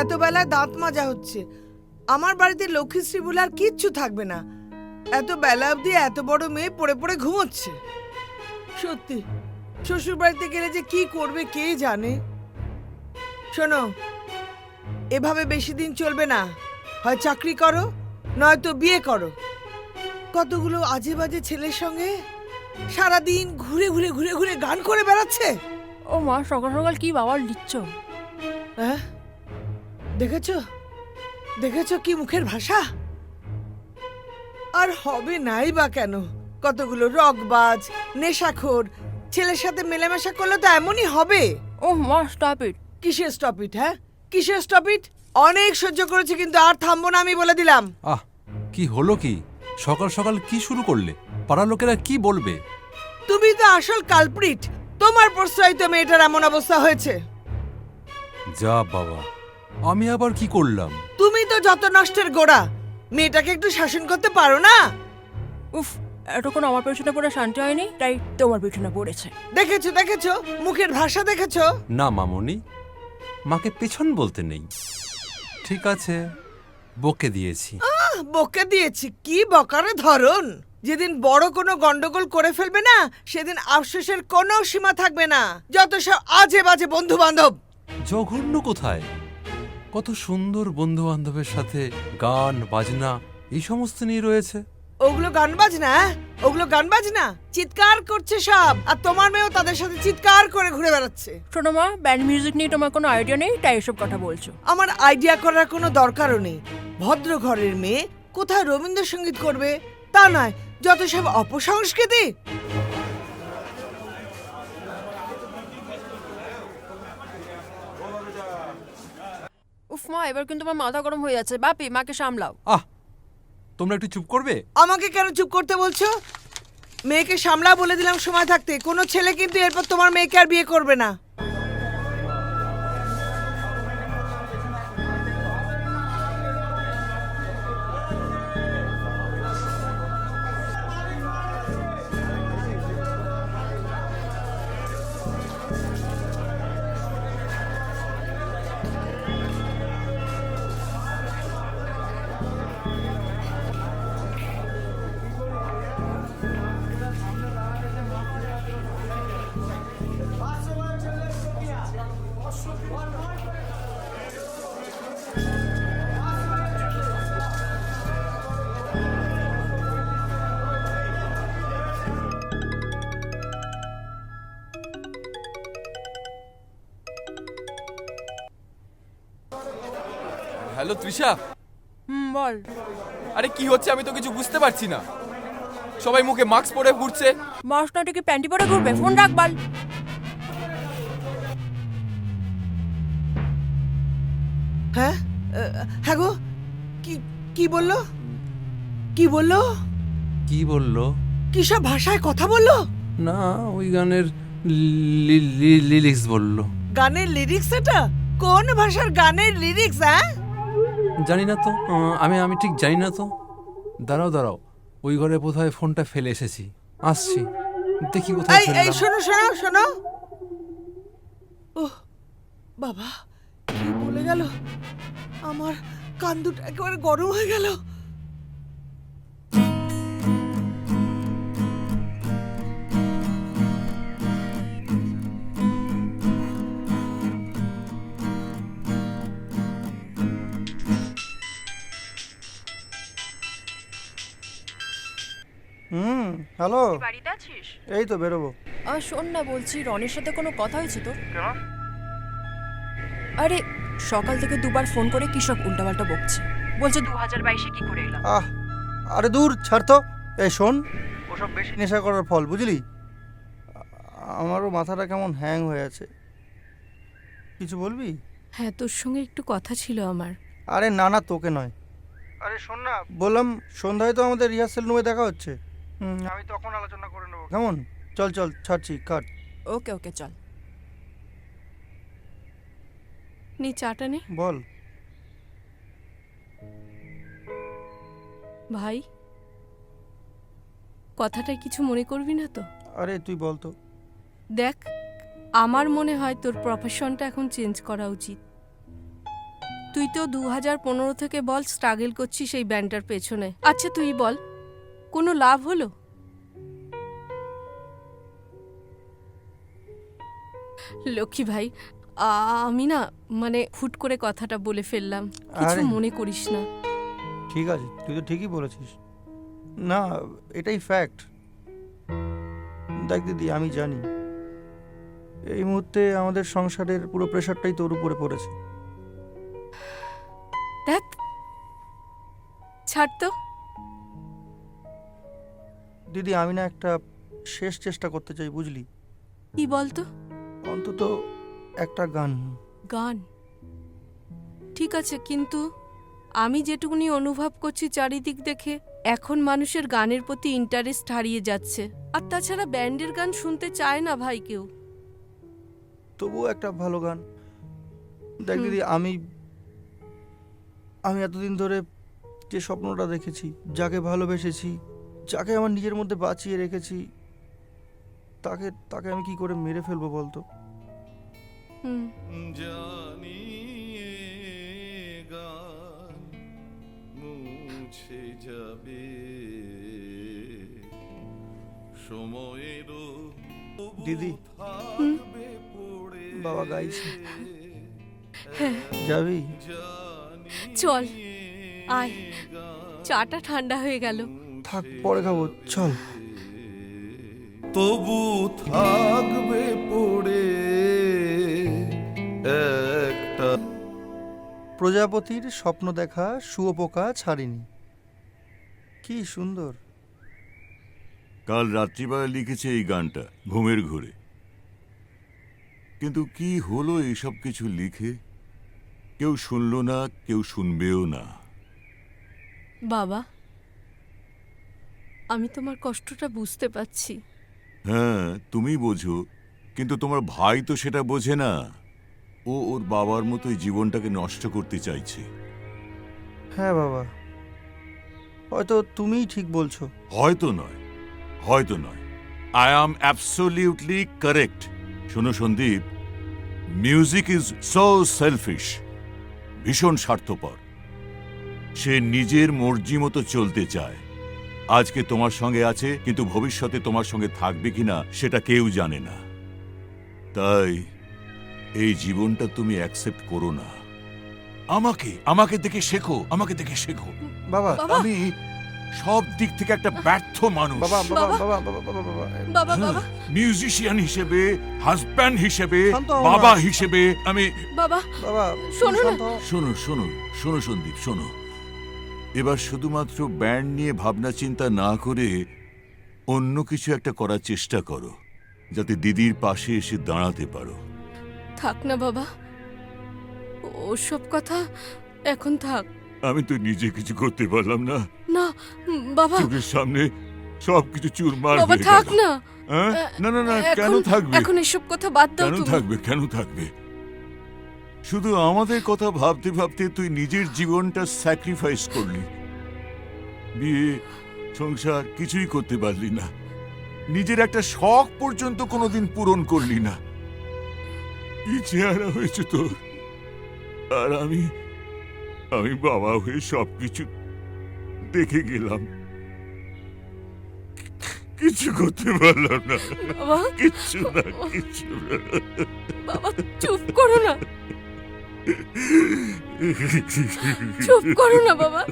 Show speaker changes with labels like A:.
A: এত বেলায় দাঁত মাজা হচ্ছে। আমার বাড়িতে লক্ষ্মীশ্রী বলে আর কিচ্ছু থাকবে না। এত বেলা অবধি এত বড় মেয়ে পড়ে পড়ে ঘুমোচ্ছে। সত্যি শ্বশুর বাড়িতে গেলে যে কি করবে কে জানে। শোনো, এভাবে বেশি দিন চলবে না। হয় চাকরি করো, নয়তো বিয়ে করো। কতগুলো আজে বাজে ছেলের সঙ্গে সারাদিন ঘুরে ঘুরে ঘুরে ঘুরে গান করে বেড়াচ্ছে।
B: ও মা, সকাল সকাল কি বাবার লিখছ?
A: হ্যাঁ, দেখেছো দেখেছো কি মুখের ভাষা। আর হবে নাই বা কেন? কতগুলো রকবাজ নেশাখোর ছেলের সাথে মেলামেশা করলে তো এমনই হবে।
B: ও মা, স্টপ ইট।
A: কিসের স্টপ ইট? হ্যাঁ, কিসের স্টপ ইট? অনেক সহ্য করেছি, কিন্তু আর থামবো না, আমি বলে দিলাম।
C: আহ, কি হলো কি? সকাল সকাল কি শুরু করলে? পাড়ার লোকেরা কি বলবে?
A: তুমি তো আসল কালপ্রিট। তোমার প্রশ্রয় তো মেয়েটার এমন অবস্থা হয়েছে।
C: যা বাবা, আমি আবার কি করলাম?
A: তুমি তো যত নষ্টের গোড়া। মেয়েটাকে একটু শাসন করতে পারো না?
B: উফ, এতক্ষণ আমার পেছনে পড়ে শান্তি হয়নি, তাই তোমার পেছনে পড়েছে।
A: দেখেছো দেখেছো মুখের ভাষা দেখেছো?
C: না মামনি, মাকে পেছন বলতে নেই। ঠিক আছে, বকে দিয়েছি।
A: বকে দিয়েছি? কি বকারে ধরন! যেদিন বড় কোনো গন্ডগোল করে ফেলবে না, সেদিন আফসোসের কোনো সীমা থাকবে না। যত সব আজে বাজে বন্ধু বান্ধব।
C: জঘন্য কোথায়? কত সুন্দর বন্ধু বান্ধবের সাথে গান বাজনা এই সমস্ত নিয়ে রয়েছে।
A: ওগুলো গান বাজনা? ওগুলো গান বাজনা? চিৎকার করছে সব, আর তোমার মেয়েও তাদের সাথে চিৎকার করে ঘুরে বেড়াচ্ছে।
B: শোনো মা, ব্যান্ড মিউজিক নিয়ে তোমার কোনো আইডিয়া নেই, তাই এসব কথা বলছো।
A: আমার আইডিয়া করার কোনো দরকারও নেই। ভদ্র ঘরের মেয়ে কোথায় রবীন্দ্রসঙ্গীত করবে? তা নয়, যত সব অপসংস্কৃতি।
B: উফ মা, এবার কিন্তু আমার মাথা গরম হয়ে যাচ্ছে। বাপি, মাকে সামলাও।
C: আহ, তোমরা একটু চুপ করবে?
A: আমাকে কেন চুপ করতে বলছো? মেয়েকে সামলা বলে দিলাম সময় থাকতে। কোনো ছেলে কিন্তু এরপর তোমার মেয়েকে আর বিয়ে করবে না।
D: হ্যালো তৃষা।
B: বল।
D: আরে কি হচ্ছে আমি তো কিছু বুঝতে পারছি না। সবাই মুখে মাস্ক পরে ঘুরছে।
B: মাস্টারটা কি প্যান্টি পরে ঘুরবে? ফোন রাখ বাল।
A: হ্যাঁ, হ্যাঁ গো, কি কি বললো? কি বললো?
C: কি বললো?
A: কি সব ভাষায় কথা বললো?
C: না, ওই গানের লিরিক্স বললো।
A: গানের লিরিক্স? এটা কোন ভাষার গানের লিরিক্স? হ্যাঁ,
C: জানি না তো, আমি ঠিক জানি না তো। দাঁড়াও দাঁড়াও, ওই ঘরে বোধহয় ফোনটা ফেলে এসেছি। আসছি, দেখি কোথায়
A: এই এই
C: ফেললাম।
A: শোনো শোনো শোনো। ওহ বাবা, কি বলে গেল! আমার কান দুটো একেবারে গরম হয়ে গেল।
E: হ্যালো,
B: বাড়িতে আছিস?
E: এই তো বেরোবো।
B: শোন না, বলছি রনির সাথে কোনো কথা হয়েছে তো? আরে সকাল থেকে দুবার ফোন করে কি সব উল্টাপাল্টা বকছে। বলছে 2022-এ কি করে এলাম।
E: আরে দূর ছাড় তো। এই শোন, ওসব বেশি নেশা করার ফল, বুঝলি? আমারও মাথাটা কেমন হ্যাং হয়ে আছে। কিছু বলবি?
F: হ্যাঁ, তোর সঙ্গে একটু কথা ছিল আমার।
E: আরে না না, তোকে নয়। আরে শোন না, বললাম সন্ধ্যায় তো আমাদের রিহার্সেল রুমে দেখা হচ্ছে। আমি তখন আলোচনা করে নেবো, কেমন? চল চল, ছাড়ছি, কাট।
B: ওকে ওকে, চল।
F: নি চাটা নে।
E: বল।
F: ভাই, কথাটা কিছু মনে করবি না তো?
E: আরে তুই বল তো।
F: দেখ, আমার মনে হয় তোর প্রফেশনটা এখন চেঞ্জ করা উচিত। তুই তো 2015 থেকে বল স্ট্রাগল করছিস এই ব্যান্ডটার পেছনে। আচ্ছা তুই বল, কোনো লাভ হলো? লক্ষ্মী ভাই, আমি না মানে হুট করে কথাটা বলে ফেললাম, কিছু
E: আরে।
F: মনে করিস না।
E: ঠিক আছে, তুই তো ঠিকই বলেছিস। না, এটাই ফ্যাক্ট। দেখ দিদি, আমি জানি এই মুহূর্তে আমাদের সংসারের পুরো প্রেশারটাই তোর উপরে পড়েছে।
F: দেখ, ছাড় তো।
E: দিদি, আমি না একটা শেষ চেষ্টা করতে চাই, বুঝলি?
F: কি বলতো?
E: অন্তত একটা গান।
F: গান ঠিক আছে, কিন্তু আমি যেটুকুনি অনুভব করছি চারিদিক দেখে, এখন মানুষের গানের প্রতি ইন্টারেস্ট হারিয়ে যাচ্ছে। আর তাছাড়া ব্যান্ডের গান শুনতে চায় না ভাই কেউ।
E: তবুও একটা ভালো গান। দেখ দিদি, আমি এতদিন ধরে যে স্বপ্নটা দেখেছি, যাকে ভালোবেসেছি, যাকে আমার নিজের মধ্যে বাঁচিয়ে রেখেছি, তাকে আমি কি করে মেরে ফেলবো বলতো?
F: হুম,
G: জানি এ গান মুছে যাবে সময়েরও
E: দিদি,
G: থাকবে পড়ে
E: বাবা গাইছে, যাবি?
F: চল আয়, চাটা ঠান্ডা হয়ে গেল।
E: থাক, পরে খাবো, চল।
G: তবু থাকবে পড়ে একটা
E: প্রজাপতির স্বপ্ন দেখা শুয়োপোকা ছাড়িনি। কি সুন্দর।
H: কাল রাত্রিবেলা লিখেছে এই গানটা ঘুমের ঘোরে। কিন্তু কি হলো এসব কিছু লিখে? কেউ শুনলো না, কেউ শুনবেও না।
F: বাবা, আমি তোমার কষ্টটা বুঝতে পারছি।
H: হ্যাঁ, তুমি বোঝো, কিন্তু তোমার ভাই তো সেটা বোঝে না। ও ওর বাবার মতোই জীবনটাকে নষ্ট করতে চাইছে।
E: হ্যাঁ বাবা, হয়তো তুমিই ঠিক বলছো।
H: হয়তো নয়, হয়তো নয়, আই অ্যাম অ্যাবসোলিউটলি কারেক্ট। শোনো Sandeep, music is so selfish, ভীষণ স্বার্থপর। সে নিজের মর্জি মতো চলতে চায়। আজকে তোমার সঙ্গে আছে, কিন্তু ভবিষ্যতে তোমার সঙ্গে থাকবে কিনা সেটা কেউ জানে না। তাই এই জীবনটা তুমি অ্যাকসেপ্ট করো না। আমাকে দেখে শেখো, আমাকে দেখে শেখো।
E: বাবা,
H: আমি সব দিক থেকে একটা ব্যর্থ মানুষ।
E: বাবা, বাবা, বাবা, বাবা, বাবা, বাবা,
F: বাবা, বাবা,
H: মিউজিশিয়ান হিসেবে, হাজব্যান্ড হিসেবে,
E: শান্ত হও না।
H: বাবা হিসেবে আমি।
F: বাবা,
E: বাবা,
F: শোনো না।
E: শান্ত হও।
H: শোনো শোনো শোনো সন্দীপ, শোনো। এবার শুধুমাত্র ব্যান্ড নিয়ে ভাবনা চিন্তা না করে অন্য কিছু একটা করার চেষ্টা করো, যাতে দিদির পাশে এসে দাঁড়াতে পারো।
F: থাক না বাবা, ওসব কথা এখন থাক
H: আমি তো নিজে কিছু করতে পারলাম না।
F: না। বাবা,
H: চোখের সামনে সবকিছু চুরমার
F: বাবা
H: হয়ে
F: থাক
H: গেল।
F: না।
H: হ্যাঁ? না না না, কেন
F: এখন
H: থাকবে?
F: এখন এসব কথা বাদ দাও
H: কেন
F: তুমি।
H: থাকবে, কেন থাকবে? শুধু আমাদের কথা ভাবতে ভাবতে তুই নিজের জীবনটা স্যাক্রিফাইস করলি। বিয়ে, সংসার কিছুই করতে পারলি না। নিজের একটা শখ পর্যন্ত কোনোদিন পূরণ করলি না। কি চেহারা হয়েছে তোর! আর আমি বাবা হয়ে সবকিছু দেখে গেলাম, কিছু করতে পারলাম না।
F: বাবা,
H: কিচ্ছু না, কিচ্ছু না।
F: বাবা চুপ করো না, চুপ করো না বাবা।